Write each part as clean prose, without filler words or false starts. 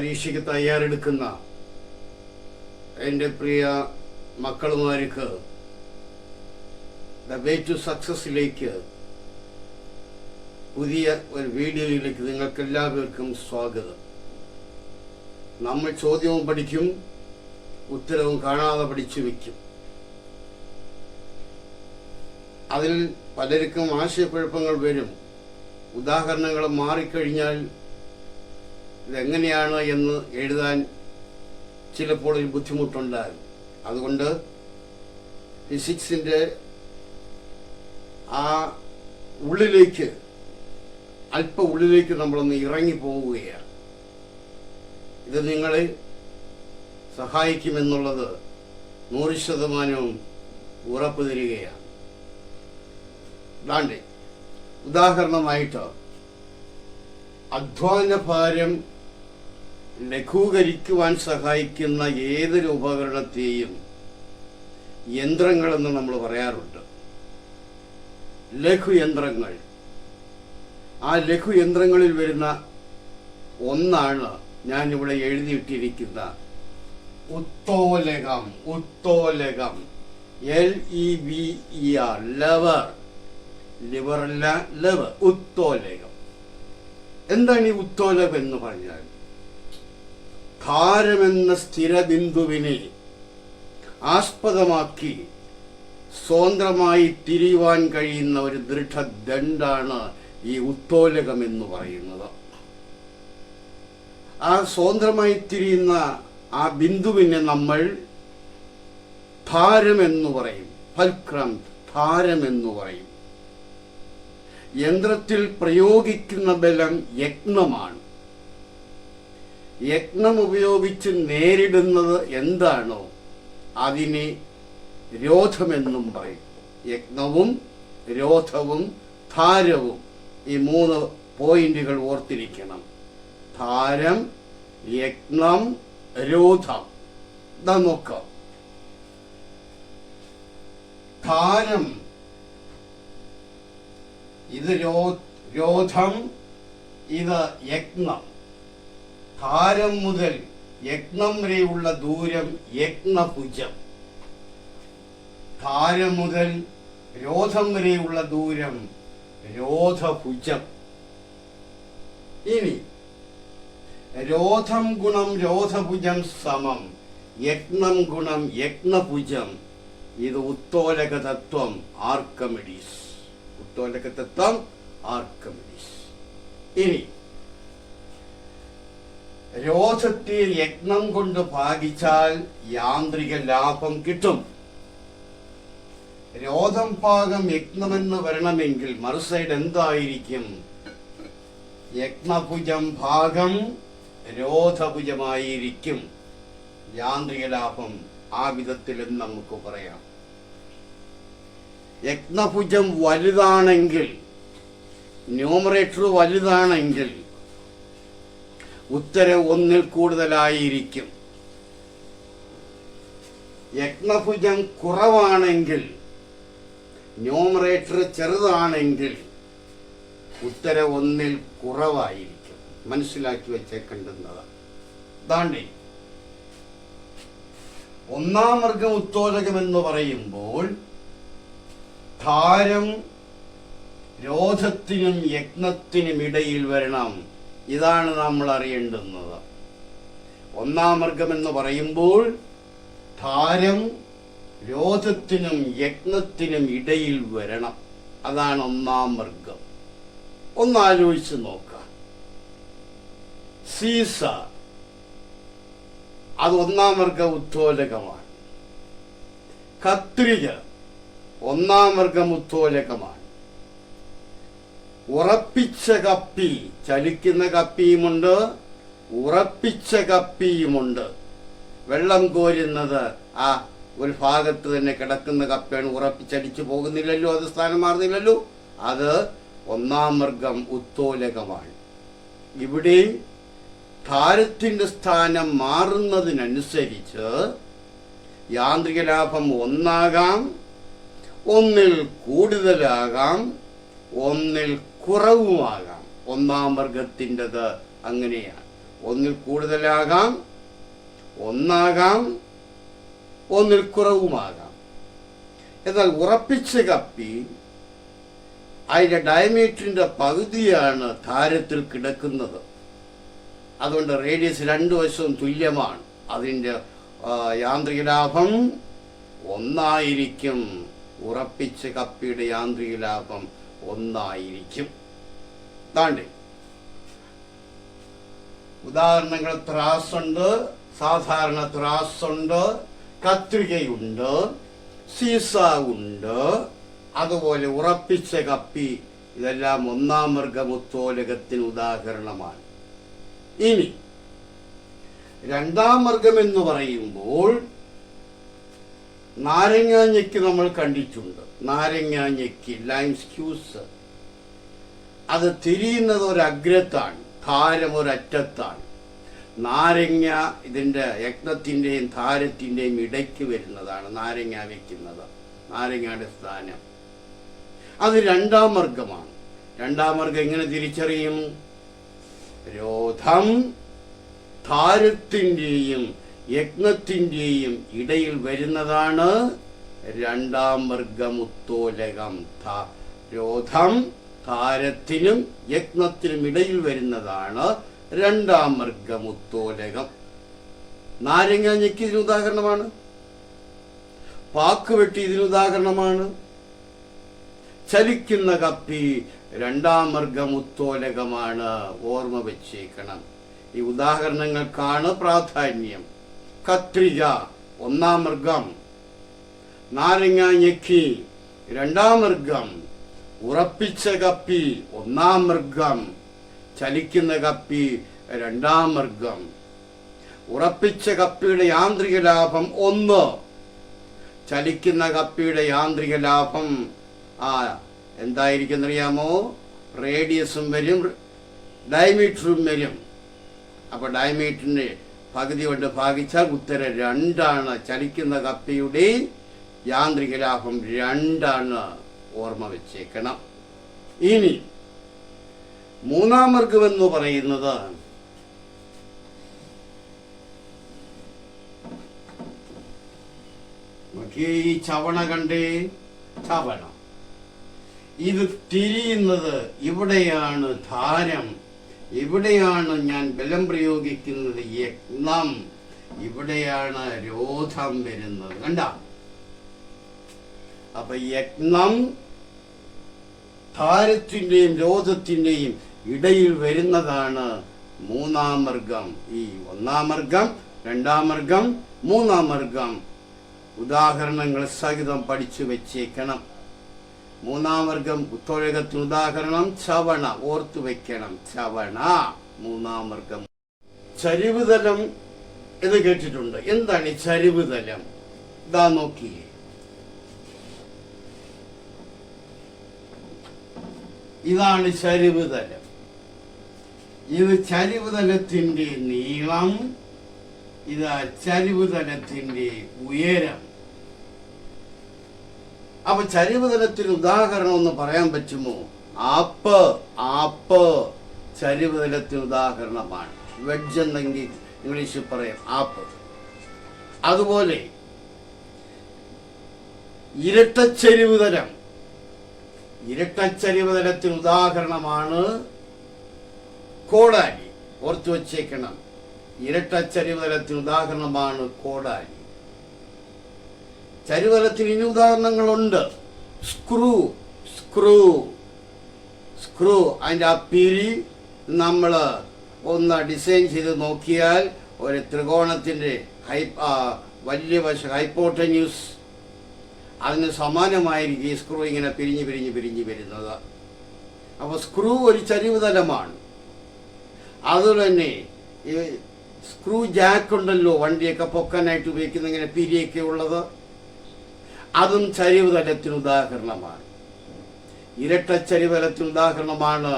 പരീക്ഷയ്ക്ക് തയ്യാറെടുക്കുന്ന എൻ്റെ പ്രിയ മക്കളുമാർക്ക് ദ വേ ടു സക്സസ്സിലേക്ക് പുതിയ ഒരു വീഡിയോയിലേക്ക് നിങ്ങൾക്ക് എല്ലാവർക്കും സ്വാഗതം. നമ്മൾ ചോദ്യവും പഠിക്കും, ഉത്തരവും കാണാതെ പഠിച്ചു വയ്ക്കും. അതിൽ പലർക്കും ആശയക്കുഴപ്പങ്ങൾ വരും. ഉദാഹരണങ്ങൾ മാറിക്കഴിഞ്ഞാൽ ഇതെങ്ങനെയാണ് എന്ന് എഴുതാൻ ചിലപ്പോൾ ഒരു ബുദ്ധിമുട്ടുണ്ടാകും. അതുകൊണ്ട് ഫിസിക്സിൻ്റെ ആ ഉള്ളിലേക്ക് ഉള്ളിലേക്ക് നമ്മളൊന്ന് ഇറങ്ങി പോവുകയാണ്. ഇത് നിങ്ങളെ സഹായിക്കുമെന്നുള്ളത് 100% ഉറപ്പ് തരികയാണ്. ഉദാഹരണമായിട്ട് അധ്വാനഭാരം ലഘൂകരിക്കുവാൻ സഹായിക്കുന്ന ഏതൊരു ഉപകരണത്തെയും യന്ത്രങ്ങളെന്ന് നമ്മൾ പറയാറുണ്ട്. ലഘുയന്ത്രങ്ങൾ. ആ ലഘുയന്ത്രങ്ങളിൽ വരുന്ന ഒന്നാണ് ഞാനിവിടെ എഴുതിയിട്ടിരിക്കുന്ന ഉത്തോലകം. ഉത്തോലകം, LEVER, ലെവർ, ലിവറല്ല, ലെവർ, ഉത്തോലകം. എന്താണ് ഈ ഉത്തോലകം എന്ന് പറഞ്ഞാൽ? ഭാരമെന്ന സ്ഥിരബിന്ദുവിനെ ആസ്പദമാക്കി സ്വതന്ത്രമായി തിരിയുവാൻ കഴിയുന്ന ഒരു ദൃഢദണ്ഡാണ് ഈ ഉത്തോലകം എന്ന് പറയുന്നത്. ആ സ്വതന്ത്രമായി തിരിയുന്ന ആ ബിന്ദുവിനെ നമ്മൾ ഭാരമെന്ന് പറയും. ഫൽക്രം, ഭാരമെന്ന് പറയും. യന്ത്രത്തിൽ പ്രയോഗിക്കുന്ന ബലം യജ്ഞമാണ്. യജ്ഞം ഉപയോഗിച്ച് നേരിടുന്നത് എന്താണോ അതിനെ രോധമെന്നും പറയും. യജ്ഞവും രോധവും ഭാരവും, ഈ 3 പോയിന്റുകൾ ഓർത്തിരിക്കണം. ഭാരം, യജ്ഞം, രോധം. നോക്കാം. ഭാരം, ഇത് രോധം, ഇത് യജ്ഞം. ഭാരം മുതൽ യജ്ഞം വരെയുള്ള ദൂരം യജ്ഞഭുജം. ഭാരം മുതൽ രോധം വരെയുള്ള ദൂരം രോധഭുജം. ഇനി രോധം ഗുണം രോധഭുജം സമം യജ്ഞം ഗുണം യജ്ഞഭുജം. ഇത് ഉത്തോലക തത്വം, ആർക്കിമിഡീസ്. ഉത്തോലക തത്വം, ആർക്കിമിഡീസ്. ഇനി രോധത്തെ യജ്ഞം കൊണ്ട് ഭാഗിച്ചാൽ യാന്ത്രിക ലാഭം കിട്ടും. രോധം ഭാഗം യജ്ഞമെന്ന് വരണമെങ്കിൽ മറുസൈഡ് എന്തായിരിക്കും? യജ്ഞഭുജം ഭാഗം രോധഭുജമായിരിക്കും. യാന്ത്രിക ലാഭം ആ വിധത്തിലും നമുക്ക് പറയാം. യജ്ഞഭുജം വലുതാണെങ്കിൽ, ന്യൂമറേറ്റർ വലുതാണെങ്കിൽ ഉത്തരം 1 കൂടുതലായിരിക്കും. യജ്ഞഭുജം കുറവാണെങ്കിൽ, ന്യൂമറേറ്റർ ചെറുതാണെങ്കിൽ ഉത്തരം 1 കുറവായിരിക്കും. മനസ്സിലാക്കി വെച്ചേക്കേണ്ടുന്നത്. ദാണ്ടെ ഒന്നാം വർഗം ഉത്തോലകം എന്ന് പറയുമ്പോൾ ഭാരം രോധത്തിനും യജ്ഞത്തിനും ഇടയിൽ വരണം. ഇതാണ് നമ്മൾ അറിയേണ്ടുന്നത്. ഒന്നാം വർഗം എന്ന് പറയുമ്പോൾ ഭാരം രോധത്തിനും യജ്ഞത്തിനും ഇടയിൽ വരണം. അതാണ് ഒന്നാം വർഗം. ഒന്നാലോചിച്ച് നോക്കാം. സീസ, അത് ഒന്നാം വർഗ ഉത്തോലകമാണ്. കത്രിക ഒന്നാം വർഗം ഉത്തോലകമാണ്. ഉറപ്പിച്ച കപ്പി, ചലിക്കുന്ന കപ്പിയുമുണ്ട്, ഉറപ്പിച്ച കപ്പിയുമുണ്ട്. വെള്ളം കോരുന്നത് ആ ഒരു ഭാഗത്ത് തന്നെ കിടക്കുന്ന കപ്പയാണ്. ഉറപ്പിച്ചടിച്ചു പോകുന്നില്ലല്ലോ, അത് സ്ഥാനം മാറുന്നില്ലല്ലോ. അത് ഒന്നാം വർഗം ഉത്തോലകമാണ്. ഇവിടെ ഭാരത്തിന്റെ സ്ഥാനം മാറുന്നതിനനുസരിച്ച് യാന്ത്രിക ലാഭം 1 ആകാം, 1 കൂടുതലാകാം, 1 കുറവുമാകാം. ഒന്നാം വർഗത്തിൻ്റെത് അങ്ങനെയാണ്. ഒന്നിൽ കൂടുതലാകാം, ഒന്നാകാം, ഒന്നിൽ കുറവുമാകാം. എന്നാൽ ഉറപ്പിച്ച കപ്പി അതിൻ്റെ ഡയമീറ്ററിൻ്റെ പകുതിയാണ് ധാരത്തിൽ കിടക്കുന്നത്. അതുകൊണ്ട് റേഡിയസ് 2 വശവും തുല്യമാണ്. അതിൻ്റെ യാന്ത്രിക ലാഭം 1 ഉറപ്പിച്ച കപ്പിയുടെ യാന്ത്രിക ലാഭം 1. താണ്ടി ഉദാഹരണങ്ങൾ ത്രാസുണ്ട്, സാധാരണ ത്രാസുണ്ട്, കത്രികയുണ്ട്, സീസ ഉണ്ട്, അതുപോലെ ഉറപ്പിച്ച കപ്പി. ഇതെല്ലാം 1-ാം വർഗമുത്തോലകത്തിന് ഉദാഹരണമാണ്. ഇനി 2-ാം വർഗം എന്ന് പറയുമ്പോൾ നാരങ്ങാഞ്ഞയ്ക്ക് നമ്മൾ കണ്ടിട്ടുണ്ട്. നാരങ്ങാഞ്ഞയ്ക്ക് ലൈം സ്ക്യൂസ് അത് തിരിയുന്നത് ഒരഗ്രത്താണ്, ധാരം ഒരറ്റത്താണ്. നാരങ്ങ ഇതിൻ്റെ യജ്ഞത്തിൻ്റെയും ധാരത്തിൻ്റെയും ഇടയ്ക്ക് വരുന്നതാണ് നാരങ്ങ വയ്ക്കുന്നത്, നാരങ്ങയുടെ സ്ഥാനം. അത് 2-ാം വർഗമാണ്. 2-ാം വർഗം എങ്ങനെ തിരിച്ചറിയും? രോധം ധാരത്തിൻ്റെയും യജ്ഞത്തിൻ്റെയും ഇടയിൽ വരുന്നതാണ് 2-ാം വർഗമുത്തോലകം. രോധം ധാരത്തിനും യജ്ഞത്തിനും ഇടയിൽ വരുന്നതാണ് 2-ാം വർഗമുത്തോലകം. നാരങ്ങാഞ്ഞയ്ക്ക് ഇതിന് ഉദാഹരണമാണ്. പാക്കുവെട്ടി ഇതിന് ഉദാഹരണമാണ്. ചലിക്കുന്ന കപ്പി 2-ാം വർഗമുത്തോലകമാണ്. ഓർമ്മ വെച്ചേക്കണം. ഈ ഉദാഹരണങ്ങൾക്കാണ് പ്രാധാന്യം. കത്രിക 1-ാം വർഗം, നാരങ്ങാഞ്ഞയ്ക്ക് 2-ാം വർഗം, ഉറപ്പിച്ച കപ്പി 1-ാം വർഗം, ചലിക്കുന്ന കപ്പി 2-ാം വർഗം. ഉറപ്പിച്ച കപ്പിയുടെ യാന്ത്രിക ലാഭം 1, ചലിക്കുന്ന കപ്പിയുടെ യാന്ത്രിക ലാഭം എന്തായിരിക്കുന്നറിയാമോ? റേഡിയസും വരും, ഡയമീറ്ററും വരും. അപ്പോൾ ഡയമീറ്ററിന്റെ പകുതി കൊണ്ട് ഭാഗിച്ചാൽ ഉത്തരം 2. ചലിക്കുന്ന കപ്പിയുടെ യാന്ത്രിക ലാഭം 2. ഓർമ്മ വെച്ചേക്കണം. ഇനി 3-ാം വർഗം എന്ന് പറയുന്നത് ഈ ചവണ കണ്ടേ, ചവണ ഇത് തിരിയുന്നത് ഇവിടെയാണ് ധാരം, ഇവിടെയാണ് ഞാൻ ബലം പ്രയോഗിക്കുന്നത് യജ്ഞം, ഇവിടെയാണ് രോധം വരുന്നത്. കണ്ട? അപ്പൊ യജ്ഞം ധാരത്തിന്റെയും രോധത്തിന്റെയും ഇടയിൽ വരുന്നതാണ് 3-ാം വർഗം. ഈ 1-ാം വർഗം, 2-ാം വർഗം, 3-ാം വർഗം ഉദാഹരണങ്ങൾ സഹിതം പഠിച്ചു വെച്ചേക്കണം. 3-ാം വർഗം ഉത്തോലകത്തിന് ഉദാഹരണം ചവണ. ഓർത്തു വെക്കണം, ചവണ 3-ാം വർഗം. ചരിവുതലം എന്ന് കേട്ടിട്ടുണ്ട്. എന്താണ് ഈ ചരിവുതലം? ഇതാ നോക്കിയേ, ഇതാണ് ചരിവുതലം. ഇത് ചരിവുതലത്തിന്റെ നീളം, ഇതാ ചരിവുതലത്തിന്റെ ഉയരം. അപ്പൊ ചരിവുതലത്തിന് ഉദാഹരണം ഒന്ന് പറയാൻ പറ്റുമോ? ആപ്പ് ചരിവുതലത്തിന് ഉദാഹരണമാണ്. വെഡ്ജ് എന്നെങ്കിൽ ഇംഗ്ലീഷിൽ പറയാം ആപ്പ്. അതുപോലെ ഇരട്ടച്ചരിവുതലം, ഇരട്ടച്ചരിവുതലത്തിന് ഉദാഹരണമാണ് കോടാലി. ഓർത്തു വച്ചേക്കണം, ഇരട്ടച്ചരിവുതലത്തിന് ഉദാഹരണമാണ് കോടാലി. ചരിവുതലത്തിന് ഇനി ഉദാഹരണങ്ങളുണ്ട്. സ്ക്രൂ, അതിൻ്റെ ആ പിരി നമ്മൾ ഒന്ന് ഡിസൈൻ ചെയ്ത് നോക്കിയാൽ ഒരു ത്രികോണത്തിൻ്റെ വലിയ വശ ഹൈപ്പോട്ടന്യൂസ്, അതിന് സമാനമായിരിക്കും ഈ സ്ക്രൂ ഇങ്ങനെ പിരിഞ്ഞ് വരുന്നത്. അപ്പോൾ സ്ക്രൂ ഒരു ചരിവുതലമാണ്. അതുപോലെ തന്നെ ഈ സ്ക്രൂ ജാക്ക് ഉണ്ടല്ലോ, വണ്ടിയൊക്കെ പൊക്കാനായിട്ട് ഉപയോഗിക്കുന്ന ഇങ്ങനെ പിരിയൊക്കെ ഉള്ളത്, അതും ചരിവുതലത്തിന് ഉദാഹരണമാണ്. ഇരട്ടച്ചരിവുതലത്തിന് ഉദാഹരണമാണ്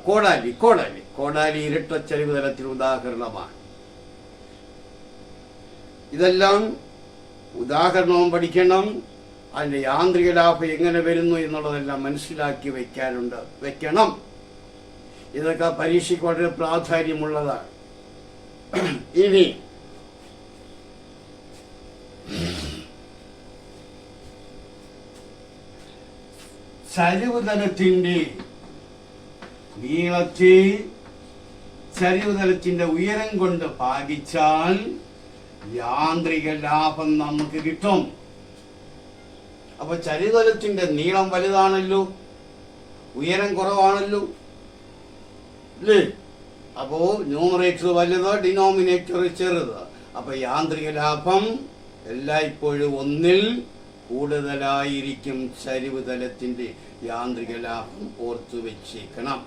കോടാലി ഇരട്ടച്ചരിവുതലത്തിന് ഉദാഹരണമാണ്. ഇതെല്ലാം ഉദാഹരണവും പഠിക്കണം. അതിൻ്റെ യാന്ത്രിക ലാഭം എങ്ങനെ വരുന്നു എന്നുള്ളതെല്ലാം മനസ്സിലാക്കി വെക്കണം. ഇതൊക്കെ പരീക്ഷയ്ക്ക് വളരെ പ്രാധാന്യമുള്ളതാണ്. ഇനി ചരിവുതലത്തിന്റെ നീളത്തെ ചരിവുതലത്തിന്റെ ഉയരം കൊണ്ട് ഭാഗിച്ചാൽ യാന്ത്രിക ലാഭം നമുക്ക് കിട്ടും. അപ്പൊ ചരിവുതലത്തിന്റെ നീളം വലുതാണല്ലോ, ഉയരം കുറവാണല്ലോ അല്ലേ? അപ്പോ ന്യൂമറേറ്റർ വലുത്, ഡിനോമിനേറ്റർ ചെറുത്. അപ്പൊ യാന്ത്രിക ലാഭം എല്ലായ്പ്പോഴും ഒന്നിൽ കൂടുതലായിരിക്കും. ചരിവുതലത്തിന്റെ യാന്ത്രിക ലാഭം ഓർത്തു വെച്ചേക്കണം.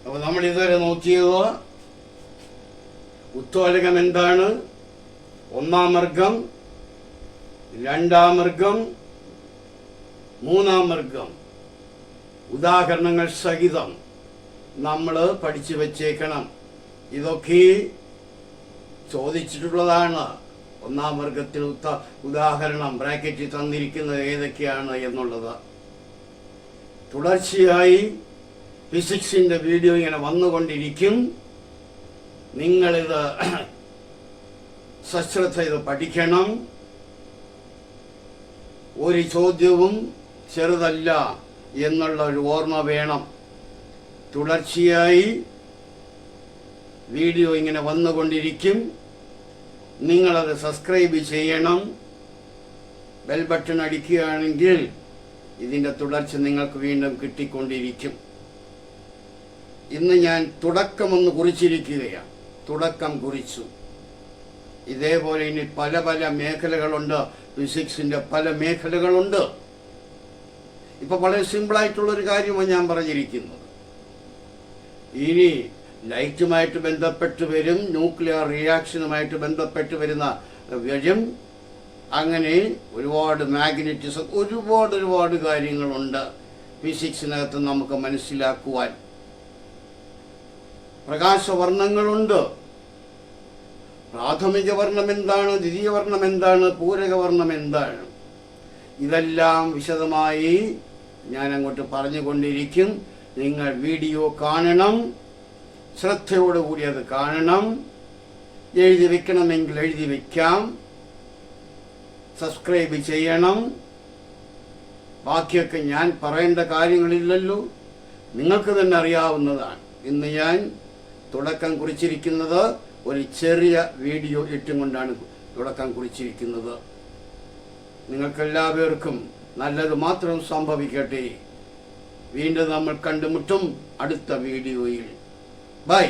അപ്പൊ നമ്മൾ ഇതുവരെ നോക്കിയത് ഉത്തോലകം എന്താണ്, ഒന്നാം വർഗം, രണ്ടാം വർഗം, മൂന്നാം വർഗം, ഉദാഹരണങ്ങൾ സഹിതം നമ്മൾ പഠിച്ചു വച്ചേക്കണം. ഇതൊക്കെ ചോദിച്ചിട്ടുള്ളതാണ്. ഒന്നാം വർഗത്തിന് ഉദാഹരണം ബ്രാക്കറ്റിൽ തന്നിരിക്കുന്നത് ഏതൊക്കെയാണ് എന്നുള്ളത്. തുടർച്ചയായി ഫിസിക്സിന്റെ വീഡിയോ ഇങ്ങനെ വന്നുകൊണ്ടിരിക്കും. നിങ്ങളിത് സശ്രദ്ധ ഇത് പഠിക്കണം. ഒരു ചോദ്യവും ചെറുതല്ല എന്നുള്ള ഒരു ഓർമ്മ വേണം. തുടർച്ചയായി വീഡിയോ ഇങ്ങനെ വന്നുകൊണ്ടിരിക്കും. നിങ്ങളത് സബ്സ്ക്രൈബ് ചെയ്യണം. ബെൽ ബട്ടൺ അടിക്കുകയാണെങ്കിൽ ഇതിൻ്റെ തുടർച്ച നിങ്ങൾക്ക് വീണ്ടും കിട്ടിക്കൊണ്ടിരിക്കും. ഇന്ന് ഞാൻ തുടക്കമൊന്ന് കുറിച്ചിരിക്കുകയാണ്. തുടക്കം കുറിച്ചു. ഇതേപോലെ ഇനി പല പല മേഖലകളുണ്ട്. ഫിസിക്സിന്റെ പല മേഖലകളുണ്ട്. ഇപ്പൊ വളരെ സിമ്പിളായിട്ടുള്ളൊരു കാര്യമാണ് ഞാൻ പറഞ്ഞിരിക്കുന്നത്. ഇനി ലൈറ്റുമായിട്ട് ബന്ധപ്പെട്ട് വരും, ന്യൂക്ലിയർ റിയാക്ഷനുമായിട്ട് ബന്ധപ്പെട്ട് വരും. അങ്ങനെ ഒരുപാട് മാഗ്നറ്റിസം, ഒരുപാട് കാര്യങ്ങളുണ്ട് ഫിസിക്സിനകത്ത് നമുക്ക് മനസ്സിലാക്കുവാൻ. പ്രകാശവർണ്ണങ്ങളുണ്ട്. പ്രാഥമിക വർണ്ണം എന്താണ്, ദ്വിതീയ വർണ്ണം എന്താണ്, പൂരകവർണ്ണം എന്താണ്, ഇതെല്ലാം വിശദമായി ഞാൻ അങ്ങോട്ട് പറഞ്ഞുകൊണ്ടിരിക്കും. നിങ്ങൾ വീഡിയോ കാണണം, ശ്രദ്ധയോടുകൂടി അത് കാണണം. എഴുതി വെക്കണമെങ്കിൽ എഴുതി വെക്കാം. സബ്സ്ക്രൈബ് ചെയ്യണം. ബാക്കിയൊക്കെ ഞാൻ പറയേണ്ട കാര്യങ്ങളില്ലല്ലോ, നിങ്ങൾക്ക് തന്നെ അറിയാവുന്നതാണ്. ഇന്ന് ഞാൻ തുടക്കം കുറിച്ചിരിക്കുന്നത് ഒരു ചെറിയ വീഡിയോ ഇട്ടും കൊണ്ടാണ് തുടക്കം കുറിച്ചിരിക്കുന്നത്. നിങ്ങൾക്കെല്ലാവർക്കും നല്ലത് മാത്രം സംഭവിക്കട്ടെ. വീണ്ടും നമ്മൾ കണ്ടുമുട്ടും അടുത്ത വീഡിയോയിൽ. ബൈ.